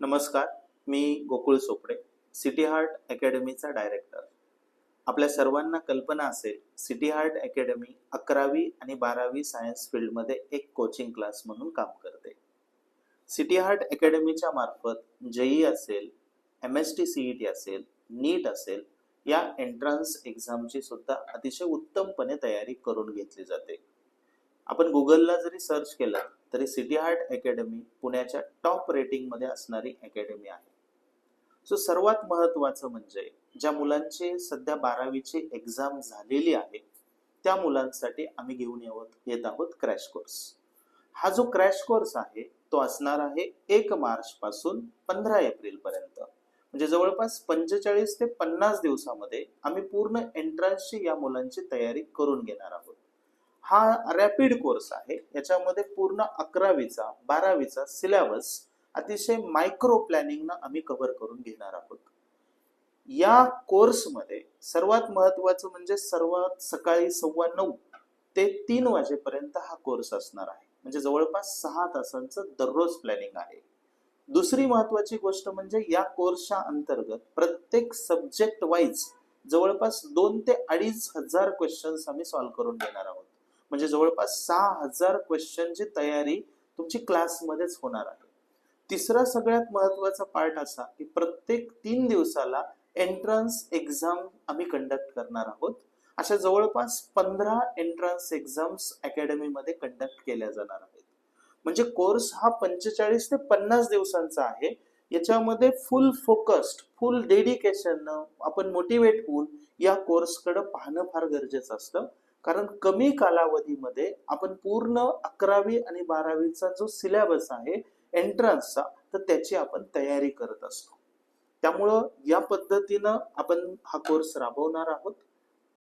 नमस्कार, मी Gokul Chopade, city heart अकॅडमीचा डायरेक्टर. आपल्या सर्वांना कल्पना असेल, सिटी हार्ट अकॅडमी 11वी आणि 12वी सायन्स फील्डमध्ये एक कोचिंग क्लास म्हणून काम करते. सिटी हार्ट अकॅडमीच्या मार्फत जेई असेल, MST CET असेल, नीट असेल, या एंट्रन्स एक्झामची सुद्धा अतिशय उत्तमपणे तयारी करून घेतली जाते. आपण गुगलला जरी सर्च केलं तरी सिटी हार्ट अकॅडमी पुण्याच्या टॉप रेटिंगमध्ये असणारी अकॅडमी आहे. सो सर्वात महत्त्वाचं म्हणजे ज्या मुलांची सध्या 12वीची एक्झाम झालेली आहे त्या मुलांसाठी आम्ही घेऊन येत आहोत क्रॅश कोर्स. हा जो क्रॅश कोर्स आहे तो असणार आहे 1 मार्च पासून 15 एप्रिल पर्यंत. म्हणजे जवळपास 45 ते 50 दिवसामध्ये आम्ही पूर्ण एंट्रन्सची या मुलांची तयारी करून घेणार आहोत. हा रॅपिड कोर्स आहे. याच्यामध्ये पूर्ण 11वीचा 12वीचा सिलेबस अतिशय मायक्रो प्लॅनिंगनं आम्ही कव्हर करून घेणार आहोत. या कोर्समध्ये सर्वात महत्त्वाचं म्हणजे सर्वात सकाळी 9:15 ते 3 वाजेपर्यंत हा कोर्स असणार आहे. म्हणजे जवळपास 6 तासांचं दररोज प्लॅनिंग आहे. दुसरी महत्त्वाची गोष्ट म्हणजे या कोर्सच्या अंतर्गत प्रत्येक सब्जेक्ट वाईज जवळपास 2 ते 2,500 क्वेश्चन्स आम्ही सॉल्व्ह करून घेणार आहोत. म्हणजे जवळपास 6,000 क्वेश्चनची तयारी तुमची क्लासमध्येच होणार आहे. तिसरा सगळ्यात महत्त्वाचा पार्ट असा की प्रत्येक 3 दिवसाला एंट्रन्स एक्झाम आम्ही कंडक्ट करणार आहोत. अशा जवळपास 15 एंट्रन्स एक्झाम्स अकॅडमीमध्ये कंडक्ट केल्या जाणार आहेत. म्हणजे कोर्स हा 45 ते 50 दिवसांचा आहे. याच्यामध्ये फुल फोकस्ड, फुल डेडिकेशन आपण मोटिवेट होऊन या कोर्सकडे पाहणं फार गरजेचं असतं. कारण कमी कालावधीमध्ये आपण पूर्ण 11वी आणि 12वीचा जो सिलेबस आहे एंट्रन्सचा, तर त्याची आपण तयारी करत असतो. त्यामुळं या पद्धतीनं आपण हा कोर्स राबवणार आहोत.